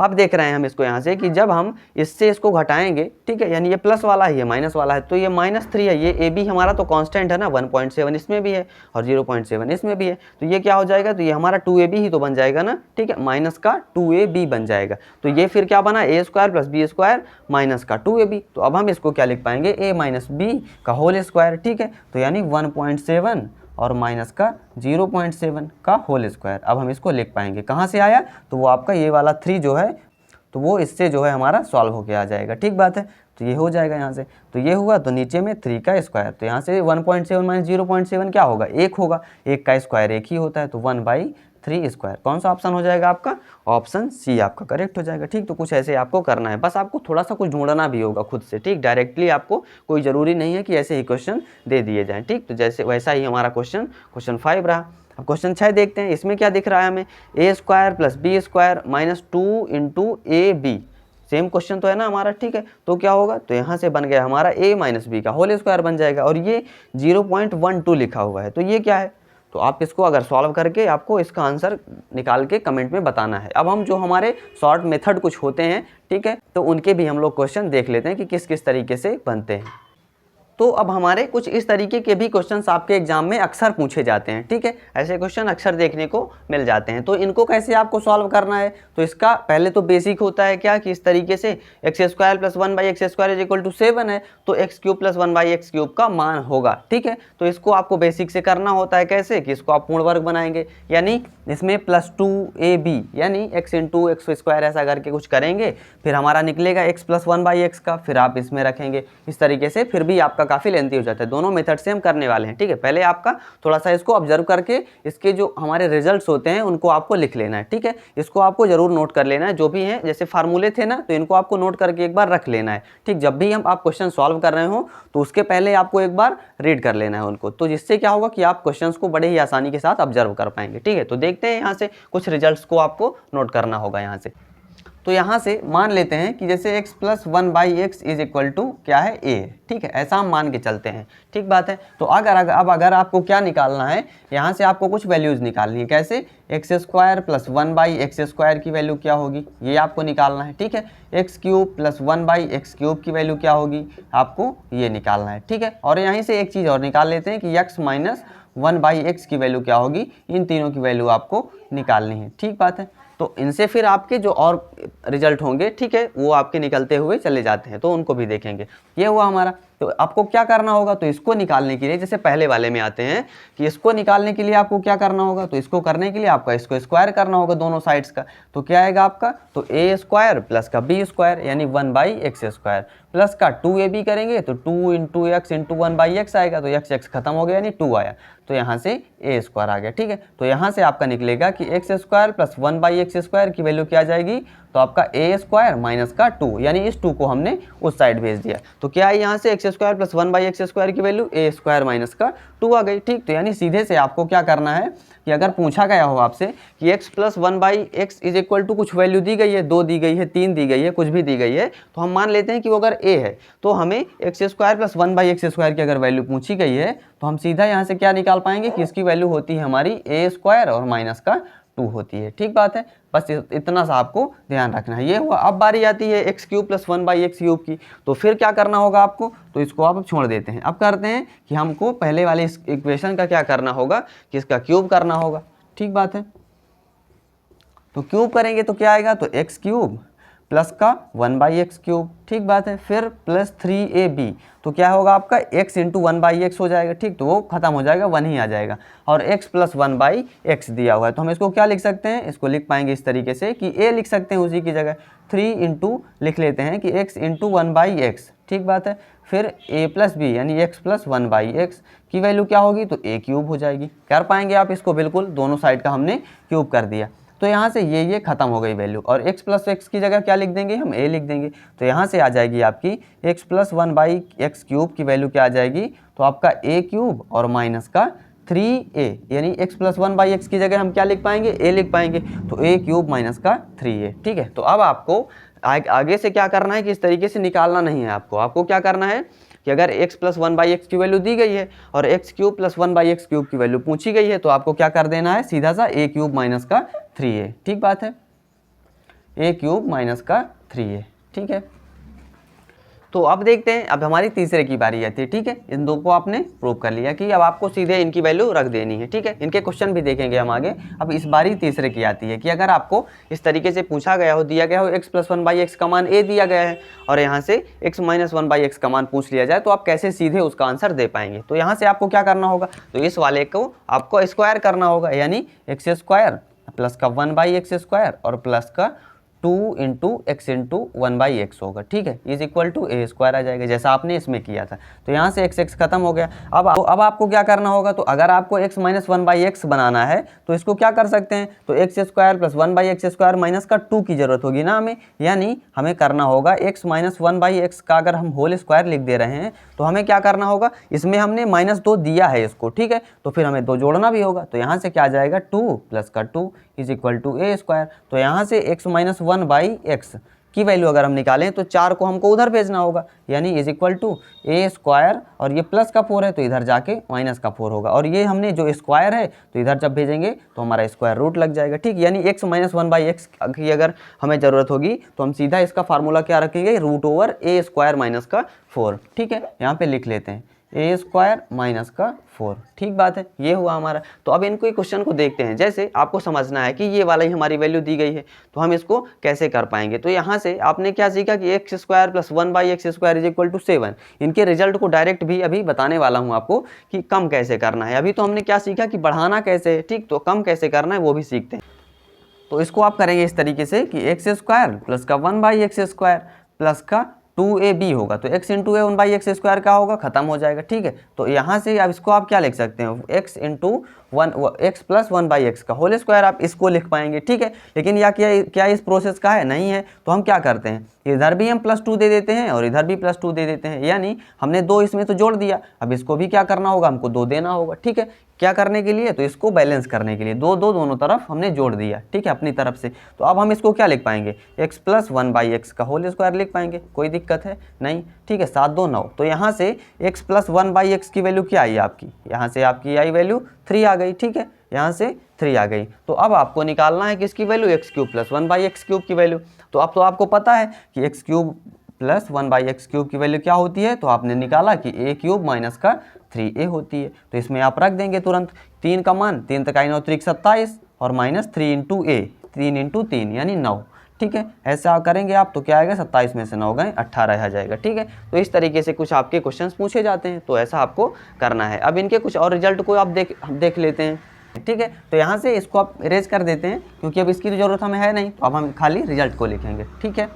अब देख रहे हैं हम इसको यहाँ से कि जब हम इससे इसको घटाएंगे, ठीक है, यानी ये प्लस वाला है, ये माइनस वाला है, तो ये -3 है, ये ए बी हमारा तो कांस्टेंट है ना, 1.7 इसमें भी है और 0.7 इसमें भी है, तो ये क्या हो जाएगा, तो ये हमारा 2ab ही तो बन जाएगा ना, ठीक है, माइनस का 2ab बन जाएगा। तो ये फिर क्या बना, a square plus B square minus का 2ab। तो अब हम इसको क्या लिख पाएंगे, a माइनस बी का होल स्क्वायर, ठीक है। तो यानी 1.7 और माइनस का 0.7 का होल स्क्वायर। अब हम इसको लिख पाएंगे, कहाँ से आया, तो वो आपका ये वाला 3 जो है, तो वो इससे जो है हमारा सॉल्व होके आ जाएगा, ठीक बात है। तो ये हो जाएगा यहाँ से, तो ये हुआ, तो नीचे में 3 का स्क्वायर, तो यहाँ से 1.7 माइनस 0.7 क्या होगा, 1 होगा, 1 का स्क्वायर 1 ही होता है, तो 1/3 स्क्वायर। कौन सा ऑप्शन हो जाएगा आपका, ऑप्शन सी आपका करेक्ट हो जाएगा, ठीक। तो कुछ ऐसे आपको करना है, बस आपको थोड़ा सा कुछ ढूंढना भी होगा खुद से, ठीक। डायरेक्टली आपको कोई ज़रूरी नहीं है कि ऐसे ही क्वेश्चन दे दिए जाएँ, ठीक। तो जैसे वैसा ही हमारा क्वेश्चन 5 रहा। अब क्वेश्चन 6 देखते हैं, इसमें क्या दिख रहा है हमें, A square plus B square minus 2 into A B, same question तो है ना हमारा, ठीक है। तो क्या होगा, तो यहाँ से बन गया हमारा a माइनस बी का होल स्क्वायर बन जाएगा, और ये 0.12 लिखा हुआ है, तो ये क्या है, तो आप इसको अगर सॉल्व करके आपको इसका आंसर निकाल के कमेंट में बताना है। अब हम जो हमारे शॉर्ट मेथड कुछ होते हैं, ठीक है, तो उनके भी हम लोग क्वेश्चन देख लेते हैं कि किस किस तरीके से बनते हैं। तो अब हमारे कुछ इस तरीके के भी क्वेश्चंस आपके एग्जाम में अक्सर पूछे जाते हैं, ठीक है, ऐसे क्वेश्चन अक्सर देखने को मिल जाते हैं। तो इनको कैसे आपको सॉल्व करना है, तो इसका पहले तो बेसिक होता है क्या कि इस तरीके से x square plus 1/x square is equal to 7 है, तो x cube plus 1/x cube का मान होगा, ठीक है। तो इसको आपको बेसिक से करना होता है, कैसे कि इसको आप पूर्ण वर्ग बनाएंगे, यानी इसमें +2ab यानी x इंटू एक्स स्क्वायर ऐसा करके कुछ करेंगे, फिर हमारा निकलेगा x प्लस 1/x का, फिर आप इसमें रखेंगे, इस तरीके से फिर भी आपका आपका काफ़ी लेंथी हो जाता है। दोनों मेथड से हम करने वाले हैं, ठीक है। पहले आपका थोड़ा सा इसको ऑब्जर्व करके इसके जो हमारे रिजल्ट्स होते हैं उनको आपको लिख लेना है, ठीक है। इसको आपको जरूर नोट कर लेना है, जो भी है जैसे फार्मूले थे ना, तो इनको आपको नोट करके एक बार रख लेना है, ठीक। जब भी आप क्वेश्चन सॉल्व कर रहे हो तो उसके पहले आपको एक बार रीड कर लेना है उनको, तो जिससे क्या होगा कि आप क्वेश्चंस को बड़े ही आसानी के साथ ऑब्जर्व कर पाएंगे, ठीक है। तो देखते हैं यहाँ से कुछ रिजल्ट्स को आपको नोट करना होगा यहाँ से। तो यहाँ से मान लेते हैं कि जैसे x plus 1/x is equal to क्या है, a, ठीक है। ऐसा हम मान के चलते हैं, ठीक बात है। तो अगर आपको क्या निकालना है, यहाँ से आपको कुछ वैल्यूज़ निकालनी है। कैसे, x² प्लस 1/x² की वैल्यू क्या होगी, ये आपको निकालना है, ठीक है। x³ प्लस 1/x³ की वैल्यू क्या होगी, आपको ये निकालना है, ठीक है। और यहीं से एक चीज़ और निकाल लेते हैं कि x माइनस 1/x की वैल्यू क्या होगी, इन तीनों की वैल्यू आपको निकालनी है, ठीक बात है। तो इनसे फिर आपके जो और रिजल्ट होंगे, ठीक है, वो आपके निकलते हुए चले जाते हैं, तो उनको भी देखेंगे। ये हुआ हमारा। तो आपको क्या करना होगा, तो इसको निकालने के लिए जैसे पहले वाले में आते हैं कि इसको निकालने के लिए आपको क्या करना होगा, तो इसको करने के लिए आपका इसको स्क्वायर करना होगा दोनों साइड्स का। तो क्या आएगा आपका, तो a² प्लस का b² यानी 1/x² प्लस का 2ab करेंगे तो 2 इंटू एक्स इंटू 1/x आएगा, तो x खत्म हो गया यानी 2 आया, तो यहाँ से a² आ गया, ठीक है। तो यहाँ से आपका निकलेगा कि x² प्लस 1/x² की वैल्यू क्या आ जाएगी, तो आपका a² माइनस का 2, यानी इस 2 को हमने उस साइड भेज दिया। तो क्या है यहाँ से x² प्लस 1/x² की वैल्यू a² माइनस का 2 आ गई, ठीक। तो यानी सीधे से आपको क्या करना है कि अगर पूछा गया हो आपसे कि x plus 1/x is equal to कुछ वैल्यू दी गई है, 2 दी गई है, 3 दी गई है, कुछ भी दी गई है, तो हम मान लेते हैं कि वो अगर a है तो हमें x² प्लस 1/x² की अगर वैल्यू पूछी गई है तो हम सीधा यहाँ से क्या निकाल पाएंगे कि इसकी वैल्यू होती है हमारी a² और माइनस का 2 होती है, ठीक बात है। बस इतना सा आपको ध्यान रखना है। ये हुआ। अब बारी आती है x³ प्लस 1/x³ की, तो फिर क्या करना होगा आपको, तो इसको आप छोड़ देते हैं। अब करते हैं कि हमको पहले वाले इस इक्वेशन का क्या करना होगा कि इसका क्यूब करना होगा, ठीक बात है। तो क्यूब करेंगे तो क्या आएगा, तो x³ प्लस का 1/x³, ठीक बात है। फिर प्लस 3ab, तो क्या होगा आपका x इंटू 1/x हो जाएगा, ठीक। तो वो खत्म हो जाएगा, 1 ही आ जाएगा। और x प्लस 1/x दिया हुआ है, तो हम इसको क्या लिख सकते हैं, इसको लिख पाएंगे इस तरीके से कि a लिख सकते हैं उसी की जगह 3 इंटू लिख लेते हैं कि x इंटू 1/x, ठीक बात है। फिर a प्लस b यानी x प्लस 1/x की वैल्यू क्या होगी, तो a³ हो जाएगी। कर पाएंगे आप इसको, बिल्कुल दोनों साइड का हमने क्यूब कर दिया। तो यहाँ से ये खत्म हो गई वैल्यू, और x प्लस x की जगह क्या लिख देंगे, हम a लिख देंगे। तो यहाँ से आ जाएगी आपकी x प्लस 1/x³ की वैल्यू क्या आ जाएगी, तो आपका a³ और माइनस का 3a, यानी x प्लस 1/x की जगह हम क्या लिख पाएंगे, a लिख पाएंगे, तो a³ माइनस का 3a, ठीक है। तो अब आपको आगे से क्या करना है कि इस तरीके से निकालना नहीं है आपको क्या करना है कि अगर x प्लस 1/x की वैल्यू दी गई है और x³ प्लस 1/x³ की वैल्यू पूछी गई है, तो आपको क्या कर देना है, सीधा सा a³ माइनस का 3a, ठीक बात है, a³ माइनस का 3a, ठीक है। तो अब देखते हैं, अब हमारी तीसरे की बारी आती है, ठीक है। इन दो को आपने प्रूव कर लिया कि अब आपको सीधे इनकी वैल्यू रख देनी है, ठीक है। इनके क्वेश्चन भी देखेंगे हम आगे। अब इस बारी तीसरे की आती है कि अगर आपको इस तरीके से पूछा गया हो, दिया गया हो x प्लस 1/x का मान a दिया गया है और यहाँ से x माइनस 1/x का मान पूछ लिया जाए, तो आप कैसे सीधे उसका आंसर दे पाएंगे। तो यहाँ से आपको क्या करना होगा, तो इस वाले को आपको स्क्वायर करना होगा, यानी x² प्लस का 1/x² और प्लस का 2 इंटू एक्स इंटू 1/x होगा, ठीक है, इज इक्वल टू a² आ जाएगा, जैसा आपने इसमें किया था। तो यहाँ से x खत्म हो गया। अब आपको क्या करना होगा, तो अगर आपको x माइनस 1/x बनाना है तो इसको क्या कर सकते हैं, तो x² प्लस 1/x² माइनस का 2 की जरूरत होगी ना हमें, यानी हमें करना होगा x माइनस 1/x का अगर हम होल स्क्वायर लिख दे रहे हैं तो हमें क्या करना होगा, इसमें हमने -2 दिया है इसको, ठीक है, तो फिर हमें 2 जोड़ना भी होगा। तो यहाँ से क्या आ जाएगा, 2 प्लस का 2 इज इक्वल टू a²। तो यहाँ से x माइनस 1/x की वैल्यू अगर हम निकालें तो 4 को हमको उधर भेजना होगा, यानी इज इक्वल टू a² और ये प्लस का 4 है तो इधर जाके माइनस का 4 होगा, और ये हमने जो स्क्वायर है तो इधर जब भेजेंगे तो हमारा स्क्वायर रूट लग जाएगा, ठीक। यानी x माइनस 1/x की अगर हमें ज़रूरत होगी तो हम सीधा इसका फार्मूला क्या रखेंगे, रूट ओवर a² माइनस का 4, ठीक है। यहाँ पे लिख लेते हैं a² माइनस का 4, ठीक बात है, ये हुआ हमारा। तो अब इनको क्वेश्चन को देखते हैं। जैसे आपको समझना है कि ये वाला ही हमारी वैल्यू दी गई है, तो हम इसको कैसे कर पाएंगे। तो यहाँ से आपने क्या सीखा कि x² plus 1/x² is equal to 7। इनके रिजल्ट को डायरेक्ट भी अभी बताने वाला हूँ आपको कि कम कैसे करना है। अभी तो हमने क्या सीखा कि बढ़ाना कैसे है, ठीक, तो कम कैसे करना है वो भी सीखते हैं। तो इसको आप करेंगे इस तरीके से कि x² प्लस का 1/x² प्लस का 2ab होगा, तो x इंटू ए 1/x² क्या होगा, खत्म हो जाएगा। ठीक है, तो यहाँ से अब इसको आप क्या लिख सकते हैं, x into x plus 1/x का होल स्क्वायर, आप इसको लिख पाएंगे। ठीक है, लेकिन या क्या इस प्रोसेस का है, नहीं है, तो हम क्या करते हैं, इधर भी हम +2 दे देते हैं और इधर भी +2 दे देते हैं, यानी हमने 2 इसमें तो जोड़ दिया, अब इसको भी क्या करना होगा, हमको 2 देना होगा। ठीक है, क्या करने के लिए, तो इसको बैलेंस करने के लिए 2 2 दोनों तरफ हमने जोड़ दिया। ठीक है, अपनी तरफ से, तो अब हम इसको क्या लिख पाएंगे, x प्लस 1/x का होल स्क्वायर लिख पाएंगे, कोई दिक्कत है नहीं। ठीक है, 7 2 9, तो यहाँ से x प्लस 1/x की वैल्यू क्या आई आपकी, यहाँ से आपकी आई वैल्यू 3 आ गई। ठीक है, यहाँ से 3 आ गई, तो अब आपको निकालना है किसकी वैल्यू, x³ प्लस 1/x³ की वैल्यू। तो अब तो आपको पता है कि x³ प्लस 1/x³ की वैल्यू क्या होती है, तो आपने निकाला कि a³ माइनस का 3a होती है, तो इसमें आप रख देंगे तुरंत 3 का मान, 3 तक 9 3 27 और माइनस 3 इंटू a, 3 इंटू 3 यानी 9। ठीक है, ऐसा करेंगे आप तो क्या आएगा, 27 में से 9 गए 18 आ जाएगा। ठीक है, तो इस तरीके से कुछ आपके क्वेश्चंस पूछे जाते हैं, तो ऐसा आपको करना है। अब इनके कुछ और रिजल्ट को आप देख लेते हैं। ठीक है, तो यहाँ से इसको आप इरेज कर देते हैं, क्योंकि अब इसकी तो ज़रूरत हमें है नहीं, तो अब हम खाली रिजल्ट को लिखेंगे। ठीक है,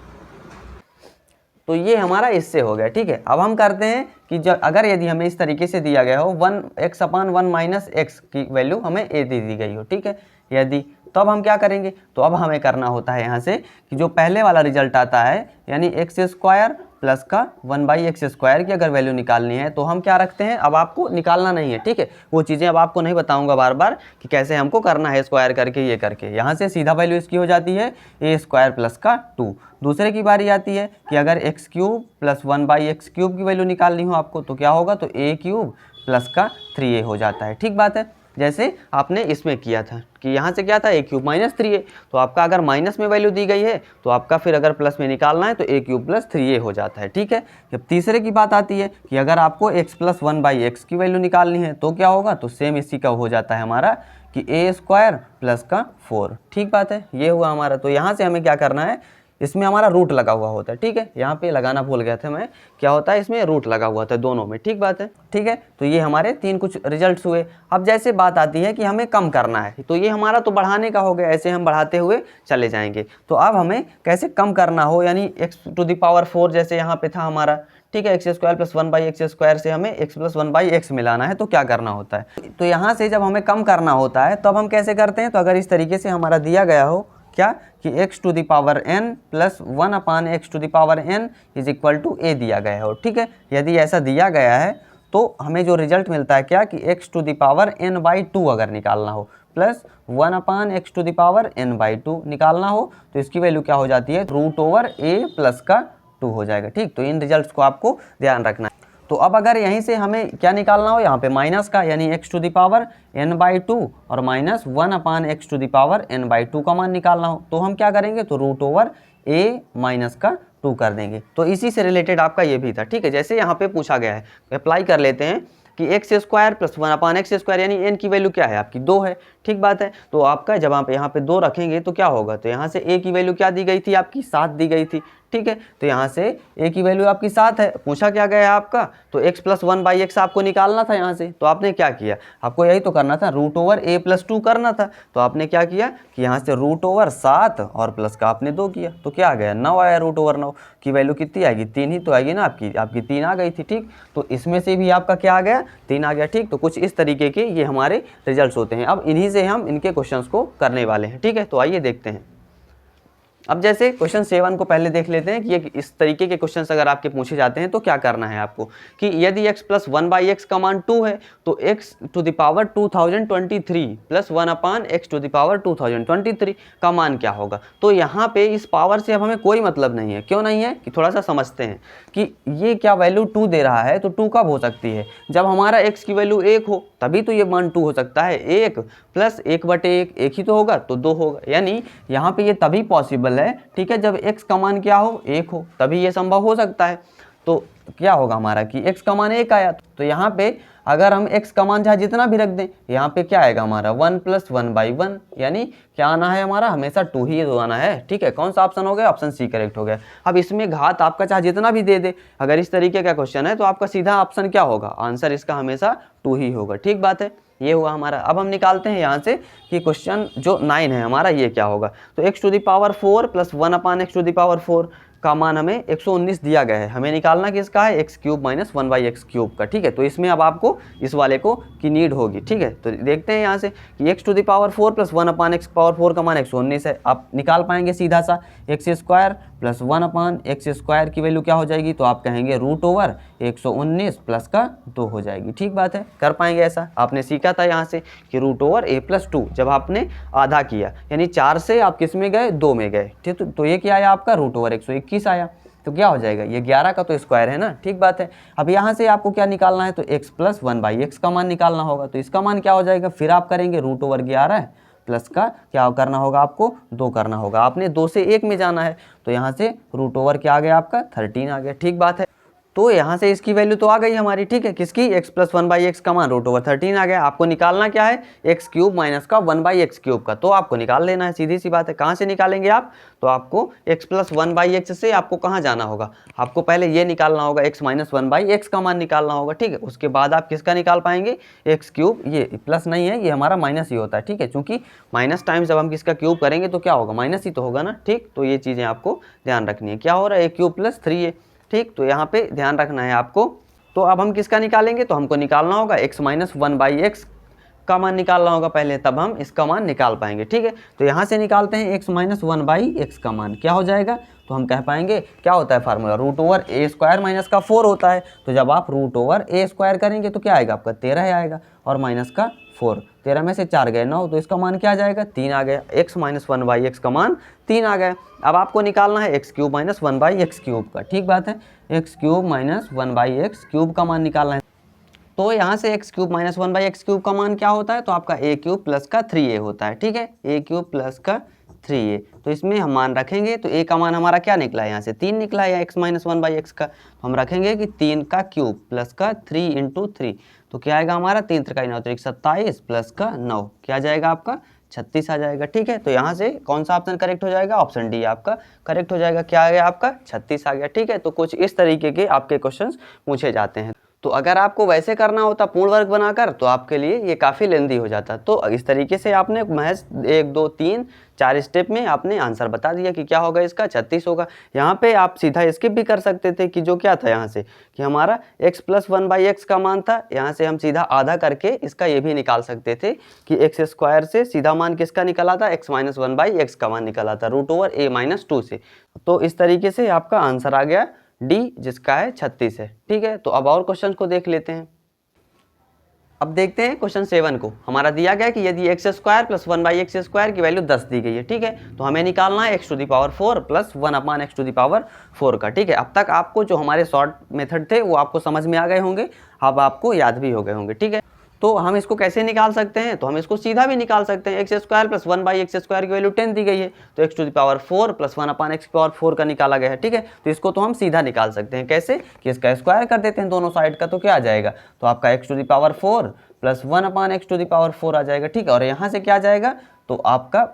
तो ये हमारा इससे हो गया। ठीक है, अब हम करते हैं कि जब अगर यदि हमें इस तरीके से दिया गया हो 1x/1 माइनस x की वैल्यू हमें a दे दी गई हो, ठीक है, यदि, तो अब हम क्या करेंगे, तो अब हमें करना होता है यहाँ से कि जो पहले वाला रिजल्ट आता है यानी x² प्लस का 1/x² की अगर वैल्यू निकालनी है, तो हम क्या रखते हैं, अब आपको निकालना नहीं है। ठीक है, वो चीज़ें अब आपको नहीं बताऊंगा बार बार कि कैसे हमको करना है, स्क्वायर करके ये करके, यहाँ से सीधा वैल्यू इसकी हो जाती है a² प्लस का 2। दूसरे की बारी आती है कि अगर x³ प्लस 1/x³ की वैल्यू निकालनी हो आपको, तो क्या होगा, तो a³ प्लस का 3a हो जाता है। ठीक बात है, जैसे आपने इसमें किया था कि यहाँ से क्या था, a³ माइनस 3a, तो आपका अगर माइनस में वैल्यू दी गई है तो आपका फिर अगर प्लस में निकालना है तो a³ प्लस 3a हो जाता है। ठीक है, जब तीसरे की बात आती है कि अगर आपको x प्लस 1/x की वैल्यू निकालनी है, तो क्या होगा, तो सेम इसी का हो जाता है हमारा कि a² प्लस का 4। ठीक बात है, ये हुआ हमारा। तो यहाँ से हमें क्या करना है, इसमें हमारा रूट लगा हुआ होता है। ठीक है, यहाँ पे लगाना भूल गया था मैं, क्या होता है, इसमें रूट लगा हुआ था दोनों में। ठीक बात है, ठीक है, तो ये हमारे 3 कुछ रिजल्ट्स हुए। अब जैसे बात आती है कि हमें कम करना है, तो ये हमारा तो बढ़ाने का हो गया, ऐसे हम बढ़ाते हुए चले जाएंगे। तो अब हमें कैसे कम करना हो, यानी x⁴ जैसे यहाँ पे था हमारा, ठीक है, x² प्लस 1/x² से हमें x प्लस 1/x मिलाना है, तो क्या करना होता है, तो यहाँ से जब हमें कम करना होता है तब हम कैसे करते हैं, तो अगर इस तरीके से हमारा दिया गया हो क्या कि x⁴n plus 1/x⁴n is equal to a दिया गया हो। ठीक है, यदि ऐसा दिया गया है तो हमें जो रिजल्ट मिलता है क्या कि x⁴n/2 अगर निकालना हो, प्लस 1/x⁴n/2 निकालना हो, तो इसकी वैल्यू क्या हो जाती है, √a प्लस का 2 हो जाएगा। ठीक, तो इन रिजल्ट्स को आपको ध्यान रखना है। तो अब अगर यहीं से हमें क्या निकालना हो, यहाँ पे माइनस का, यानी x⁴n/2 और माइनस 1/x⁴n/2 का मान निकालना हो, तो हम क्या करेंगे, तो √a माइनस का 2 कर देंगे। तो इसी से रिलेटेड आपका ये भी था। ठीक है, जैसे यहाँ पे पूछा गया है, अप्लाई कर लेते हैं कि x² प्लस 1/x² यानी n की वैल्यू क्या है आपकी, 2 है। ठीक बात है, तो आपका जब आप यहाँ पे 2 रखेंगे तो क्या होगा, तो यहाँ से a की वैल्यू क्या दी गई थी आपकी, 7 दी गई थी। ठीक है, तो यहाँ से a की वैल्यू आपकी 7 है, पूछा क्या गया है आपका, तो x प्लस 1/x आपको निकालना था यहाँ से, तो आपने क्या किया, आपको यही तो करना था, √a प्लस 2 करना था, तो आपने क्या किया कि यहाँ से √7 और प्लस का आपने 2 किया, तो क्या आ गया, 9 आया। √9 की वैल्यू कितनी आएगी, 3 ही तो आएगी ना आपकी 3 आ गई थी। ठीक, तो इसमें से भी आपका क्या आ गया, 3 आ गया। ठीक, तो कुछ इस तरीके के ये हमारे रिजल्ट्स होते हैं। अब इन्हीं से हम इनके क्वेश्चंस को करने वाले हैं। ठीक है, तो आइए देखते हैं। अब जैसे क्वेश्चन 7 को पहले देख लेते हैं कि ये इस तरीके के क्वेश्चंस अगर आपके पूछे जाते हैं तो क्या करना है आपको, कि यदि x प्लस 1/x का मान 2 है तो x⁴2023 प्लस 1/x⁴2023 का मान क्या होगा। तो यहाँ पे इस पावर से अब हमें कोई मतलब नहीं है। क्यों नहीं है, कि थोड़ा सा समझते हैं कि ये क्या वैल्यू 2 दे रहा है, तो 2 कब हो सकती है, जब हमारा x की वैल्यू 1 हो, तभी तो ये मान 2 हो सकता है। 1 प्लस 1/1 1 ही तो होगा, तो 2 होगा, यानी यहाँ पे ये तभी पॉसिबल है। ठीक है, जब x का मान क्या हो, 1 हो, तभी ये संभव हो सकता है। तो क्या होगा हमारा कि x का मान 1 आया, तो यहाँ पे अगर हम x का मान चाहे जितना भी रख दें, यहाँ पे क्या आएगा हमारा 1 प्लस 1/1, यानी क्या आना है हमारा, हमेशा 2 ही तो आना है। ठीक है, कौन सा ऑप्शन हो गया, ऑप्शन सी करेक्ट हो गया। अब इसमें घात आपका चाहे जितना भी दे दे, अगर इस तरीके का क्वेश्चन है तो आपका सीधा ऑप्शन क्या होगा, आंसर इसका हमेशा 2 ही होगा। ठीक बात है, ये हुआ हमारा। अब हम निकालते हैं यहाँ से कि क्वेश्चन जो 9 है हमारा, ये क्या होगा, तो x⁴ प्लस 1/x⁴ का मान हमें 119 दिया गया है, हमें निकालना किसका है, एक्स क्यूब माइनस 1/x³ का। ठीक है, तो इसमें अब आपको इस वाले को की नीड होगी। ठीक है, तो देखते हैं यहाँ से कि x⁴ प्लस 1/x⁴ का मान 119 है। आप निकाल पाएंगे सीधा सा x² प्लस 1/x² की वैल्यू क्या हो जाएगी, तो आप कहेंगे √119 प्लस का 2 हो जाएगी। ठीक बात है, कर पाएंगे ऐसा। आपने सीखा था यहाँ से कि √a+2 जब आपने आधा किया, यानी 4 से आप किस में गए, 2 में गए। ठीक, तो ये क्या आया आपका √121 आया। तो क्या हो जाएगा, ये 11 का तो स्क्वायर है ना। ठीक बात है। अब यहाँ से आपको क्या निकालना है, तो x प्लस 1/x का मान निकालना होगा। तो इसका मान क्या हो जाएगा, फिर आप करेंगे √11 प्लस का क्या करना होगा, आपको 2 करना होगा। आपने 2 से 1 में जाना है, तो यहाँ से √ओवर क्या आ गया आपका 13 आ गया। ठीक बात है, तो यहाँ से इसकी वैल्यू तो आ गई हमारी। ठीक है, किसकी, x प्लस 1/x का मान √13 आ गया। आपको निकालना क्या है, x³ माइनस का 1/x³ का, तो आपको निकाल लेना है, सीधी सी बात है। कहाँ से निकालेंगे आप, तो आपको x प्लस 1/x से आपको कहाँ जाना होगा, आपको पहले ये निकालना होगा x माइनस 1/x का मान निकालना होगा। ठीक है, उसके बाद आप किसका निकाल पाएंगे, x³, ये प्लस नहीं है, ये हमारा माइनस ही होता है। ठीक है, चूंकि माइनस टाइम जब हम किसका क्यूब करेंगे तो क्या होगा, माइनस ही तो होगा ना। ठीक, तो ये चीज़ें आपको ध्यान रखनी है। क्या हो रहा है, a³ प्लस 3a। ठीक, तो यहाँ पे ध्यान रखना है आपको। तो अब हम किसका निकालेंगे, तो हमको निकालना होगा x माइनस 1/x का मान निकालना होगा पहले, तब हम इसका मान निकाल पाएंगे। ठीक है, तो यहाँ से निकालते हैं x माइनस 1/x का मान क्या हो जाएगा, तो हम कह पाएंगे क्या होता है फार्मूला, √a² माइनस का 4 होता है। तो जब आप √a² करेंगे तो क्या आएगा आपका 13 आएगा, और माइनस का 4, 13 में से 4 गए 9, तो इसका मान क्या आ जाएगा 3 आ गया। x माइनस 1/x का मान 3 आ गया। अब आपको निकालना है x³ माइनस 1/x³ का। ठीक बात है, x³ माइनस 1/x³ का मान निकालना है। तो यहाँ से x³ माइनस 1/x³ का मान क्या होता है, तो आपका a³ प्लस का 3a होता है। ठीक है, a³ प्लस का 3a, तो इसमें हम मान रखेंगे, तो a का मान हमारा क्या निकला है, यहाँ से 3 निकला है x माइनस 1/x का। तो हम रखेंगे कि 3 का क्यूब प्लस का 3 × 3, तो क्या आएगा हमारा 3 × 3 = 9, 27 प्लस का 9 क्या आ जाएगा आपका 36 आ जाएगा। ठीक है, तो यहाँ से कौन सा ऑप्शन करेक्ट हो जाएगा, ऑप्शन डी आपका करेक्ट हो जाएगा। क्या आ गया आपका 36 आ गया। ठीक है, तो कुछ इस तरीके के आपके क्वेश्चंस पूछे जाते हैं। तो अगर आपको वैसे करना होता पूर्ण वर्ग बनाकर, तो आपके लिए ये काफ़ी लेंदी हो जाता। तो इस तरीके से आपने महज 1 2 3 4 स्टेप में आपने आंसर बता दिया कि क्या होगा, इसका 36 होगा। यहाँ पे आप सीधा स्किप भी कर सकते थे कि जो क्या था यहाँ से कि हमारा x प्लस 1/x का मान था, यहाँ से हम सीधा आधा करके इसका ये भी निकाल सकते थे कि x² से सीधा मान किसका निकला था, x माइनस 1/x का मान निकला था √a-2 से। तो इस तरीके से आपका आंसर आ गया डी, जिसका है 36 है। ठीक है, तो अब और क्वेश्चन को देख लेते हैं। अब देखते हैं क्वेश्चन 7 को। हमारा दिया गया कि यदि x² प्लस 1/x² की वैल्यू 10 दी गई है। ठीक है, तो हमें निकालना है x⁴ प्लस 1/x⁴ का। ठीक है, अब तक आपको जो हमारे शॉर्ट मेथड थे वो आपको समझ में आ गए होंगे, अब आपको याद भी हो गए होंगे। ठीक है, तो हम इसको कैसे निकाल सकते हैं, तो हम इसको सीधा भी निकाल सकते हैं। x² प्लस 1/x² की वैल्यू 10 दी गई है, तो x⁴ प्लस 1/x⁴ का निकाला गया है। ठीक है, तो इसको तो हम सीधा निकाल सकते हैं। कैसे कि इसका स्क्वायर कर देते हैं दोनों साइड का, तो क्या आ जाएगा, तो आपका x⁴ प्लस 1/x⁴ आ जाएगा। ठीक है, और यहाँ से क्या आ जाएगा, तो आपका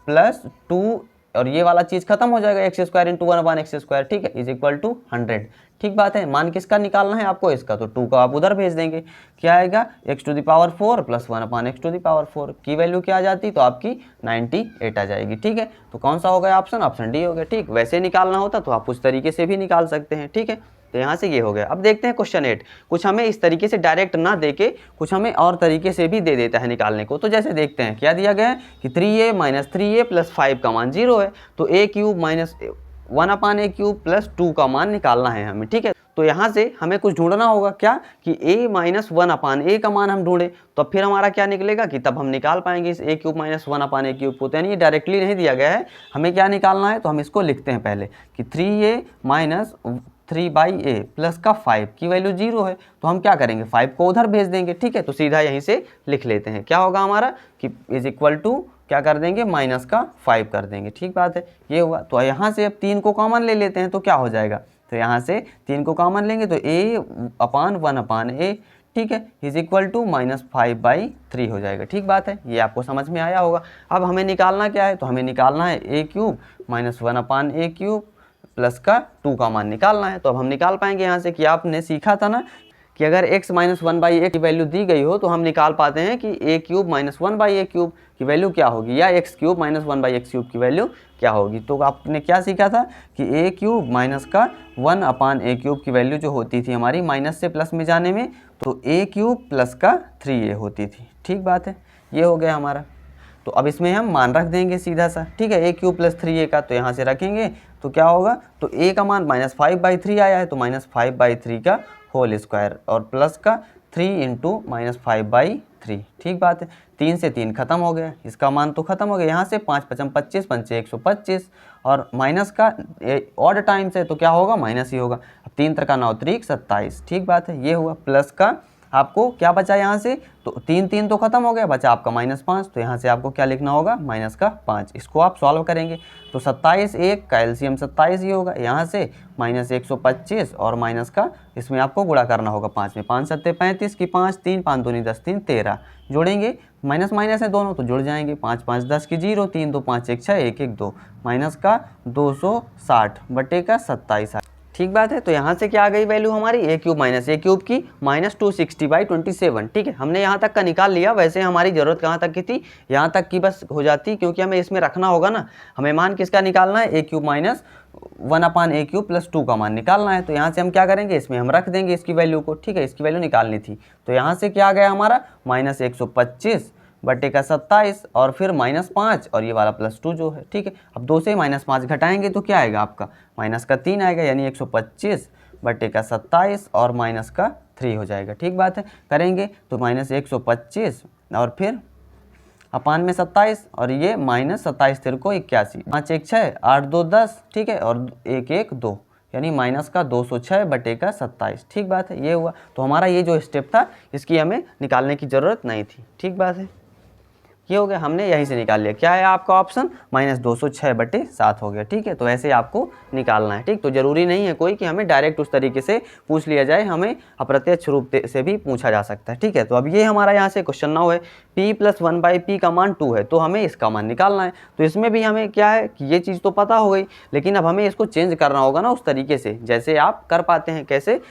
प्लस 2, और ये वाला चीज़ खत्म हो जाएगा, x² × 1/x²। ठीक है, = 100। ठीक बात है, मान किसका निकालना है आपको, इसका, तो 2 का आप उधर भेज देंगे। क्या आएगा x⁴ प्लस 1/x⁴ की वैल्यू क्या आ जाती, तो आपकी 98 आ जाएगी। ठीक है, तो कौन सा हो गया ऑप्शन, ऑप्शन डी हो गया। ठीक, वैसे निकालना होता तो आप उस तरीके से भी निकाल सकते हैं। ठीक है, तो यहाँ से ये हो गया। अब देखते हैं क्वेश्चन 8। कुछ हमें इस तरीके से डायरेक्ट ना देके कुछ हमें और तरीके से भी दे देता है निकालने को। तो जैसे देखते हैं क्या दिया गया है कि 3a माइनस 3a प्लस 5 का मान 0 है, तो a³ माइनस 1/a³ प्लस 2 का मान निकालना है हमें। ठीक है, तो यहाँ से हमें कुछ ढूंढना होगा, क्या कि a माइनस 1/a का मान हम ढूंढे, तो फिर हमारा क्या निकलेगा कि तब हम निकाल पाएंगे इस a³ माइनस 1/a³ को। तो यानी ये डायरेक्टली नहीं दिया गया है, हमें क्या निकालना है, तो हम इसको लिखते हैं पहले कि 3a माइनस 3/a प्लस का 5 की वैल्यू 0 है, तो हम क्या करेंगे 5 को उधर भेज देंगे। ठीक है, तो सीधा यहीं से लिख लेते हैं। क्या होगा हमारा कि = क्या कर देंगे, माइनस का 5 कर देंगे। ठीक बात है, ये हुआ। तो यहाँ से अब 3 को कॉमन ले लेते हैं, तो क्या हो जाएगा, तो यहाँ से 3 को कॉमन लेंगे तो a/1/a, ठीक है, = -5/3 हो जाएगा। ठीक बात है, ये आपको समझ में आया होगा। अब हमें निकालना क्या है, तो हमें निकालना है a³ माइनस 1/a³ प्लस का 2 का मान निकालना है। तो अब हम निकाल पाएंगे यहाँ से कि आपने सीखा था ना कि अगर x माइनस 1/a की वैल्यू दी गई हो तो हम निकाल पाते हैं कि a cube minus 1/a cube की वैल्यू क्या होगी, या x cube minus 1/x cube की वैल्यू क्या होगी। तो आपने क्या सीखा था कि a क्यूब माइनस का 1/a क्यूब की वैल्यू जो होती थी हमारी माइनस से प्लस में जाने में, तो a क्यूब प्लस का 3a होती थी। ठीक बात है, ये हो गया हमारा। तो अब इसमें हम मान रख देंगे सीधा सा, ठीक है, a क्यूब प्लस 3a का, तो यहाँ से रखेंगे तो क्या होगा, तो a का मान -5/3 आया है, तो -5/3 का होल स्क्वायर और प्लस का 3 इंटू -5/3। ठीक बात है, 3 से 3 खत्म हो गया, इसका मान तो खत्म हो गया। यहाँ से 5 5 25 5 125 और माइनस का ऑड टाइम से तो क्या होगा, माइनस ही होगा। अब 3 3 9 3 27। ठीक बात है, ये हुआ। प्लस का आपको क्या बचा यहाँ से, तो 3 3 तो खत्म हो गया, बचा आपका -5, तो यहाँ से आपको क्या लिखना होगा, माइनस का 5। इसको आप सॉल्व करेंगे तो 27 1 का एलसीएम 27 ही होगा। यहाँ से -125 और माइनस का इसमें आपको गुणा करना होगा 5 में, 5 7 35 की 5 3 5 2 10 3 13 जोड़ेंगे, माइनस माइनस है दोनों तो जुड़ जाएंगे, 5 5 10 की 0 3 2 5 1 6 1 1 2 माइनस का 260 बटे का 27। ठीक बात है, तो यहाँ से क्या आ गई वैल्यू हमारी, a cube minus a cube की -260/27। ठीक है, हमने यहाँ तक का निकाल लिया। वैसे हमारी ज़रूरत कहाँ तक की थी, यहाँ तक की बस हो जाती, क्योंकि हमें इसमें रखना होगा ना, हमें मान किसका निकालना है, a cube minus 1/a cube plus 2 का मान निकालना है। तो यहाँ से हम क्या करेंगे, इसमें हम रख देंगे इसकी वैल्यू को। ठीक है, इसकी वैल्यू निकालनी थी, तो यहाँ से क्या आ गया हमारा -125 बटे का 27 और फिर -5 और ये वाला +2 जो है। ठीक है, अब 2 से -5 घटाएंगे तो क्या आएगा आपका, माइनस का 3 आएगा, यानी 125 बटे का 27 और माइनस का 3 हो जाएगा। ठीक बात है, करेंगे तो -125 और फिर अपान में 27 और ये -27 3 को 81, 5 1 6 8 2 10। ठीक है, और 1 1 2 यानी माइनस का 206 बटे का 27। ठीक बात है, ये हुआ। तो हमारा ये जो स्टेप था इसकी हमें निकालने की ज़रूरत नहीं थी। ठीक बात है, ये हो गया, हमने यहीं से निकाल लिया। क्या है आपका ऑप्शन, -206/7 हो गया। ठीक है, तो ऐसे आपको निकालना है। ठीक, तो ज़रूरी नहीं है कोई कि हमें डायरेक्ट उस तरीके से पूछ लिया जाए, हमें अप्रत्यक्ष रूप से भी पूछा जा सकता है। ठीक है, तो अब ये हमारा यहाँ से क्वेश्चन 9 है, p + 1/p का मान 2 है, तो हमें इसका मान निकालना है। तो इसमें भी हमें क्या है कि ये चीज़ तो पता हो गई, लेकिन अब हमें इसको चेंज करना होगा ना उस तरीके से जैसे आप कर पाते हैं। कैसे,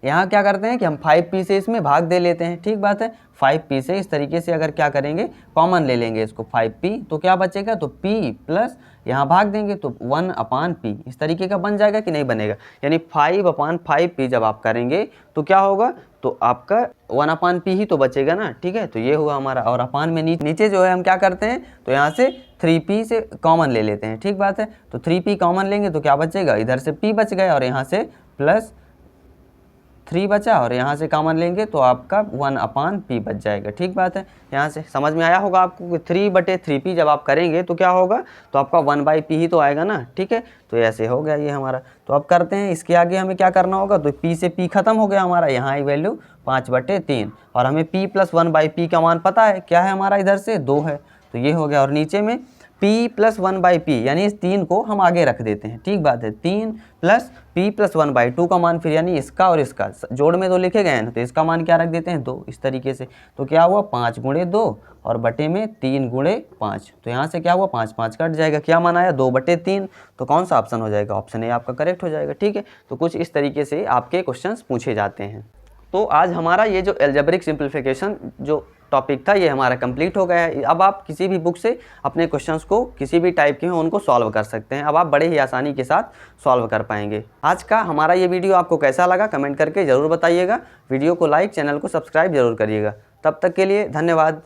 यहाँ क्या करते हैं कि हम 5p से इसमें भाग दे लेते हैं। ठीक बात है, 5p से इस तरीके से अगर क्या करेंगे, कॉमन ले लेंगे इसको 5p, तो क्या बचेगा, तो p प्लस यहाँ भाग देंगे तो 1/p इस तरीके का बन जाएगा कि नहीं बनेगा, यानी 5/5p जब आप करेंगे तो क्या होगा, तो आपका 1/p ही तो बचेगा ना। ठीक है, तो ये हुआ हमारा। और अपान में नीचे जो है हम क्या करते हैं, तो यहाँ से 3p से कॉमन ले लेते हैं। ठीक बात है, तो 3p कॉमन लेंगे तो क्या बचेगा, इधर से p बच गया और यहाँ से +3 बचा और यहाँ से कॉमन लेंगे तो आपका 1/p बच जाएगा। ठीक बात है, यहाँ से समझ में आया होगा आपको कि 3/3p जब आप करेंगे तो क्या होगा, तो आपका 1/p ही तो आएगा ना। ठीक है, तो ऐसे हो गया ये हमारा। तो अब करते हैं, इसके आगे हमें क्या करना होगा, तो p से p खत्म हो गया हमारा, यहाँ आई वैल्यू 5/3 और हमें p + 1/p का मान पता है, क्या है हमारा, इधर से 2 है, तो ये हो गया। और नीचे में p + 1/p यानी इस 3 को हम आगे रख देते हैं। ठीक बात है, 3 + p + 1/2 का मान, फिर यानी इसका और इसका जोड़ में तो लिखे गए हैं ना, तो इसका मान क्या रख देते हैं, 2 इस तरीके से। तो क्या हुआ, 5 × 2 और बटे में 3 × 5, तो यहाँ से क्या हुआ, 5 5 कट जाएगा, क्या मान आया, 2/3। तो कौन सा ऑप्शन हो जाएगा, ऑप्शन ए आपका करेक्ट हो जाएगा। ठीक है, तो कुछ इस तरीके से आपके क्वेश्चंस पूछे जाते हैं। तो आज हमारा ये जो एल्जेब्रिक सिंप्लीफिकेशन जो टॉपिक था ये हमारा कंप्लीट हो गया है। अब आप किसी भी बुक से अपने क्वेश्चंस को किसी भी टाइप के हो उनको सॉल्व कर सकते हैं। अब आप बड़े ही आसानी के साथ सॉल्व कर पाएंगे। आज का हमारा ये वीडियो आपको कैसा लगा कमेंट करके ज़रूर बताइएगा। वीडियो को लाइक, चैनल को सब्सक्राइब जरूर करिएगा। तब तक के लिए धन्यवाद।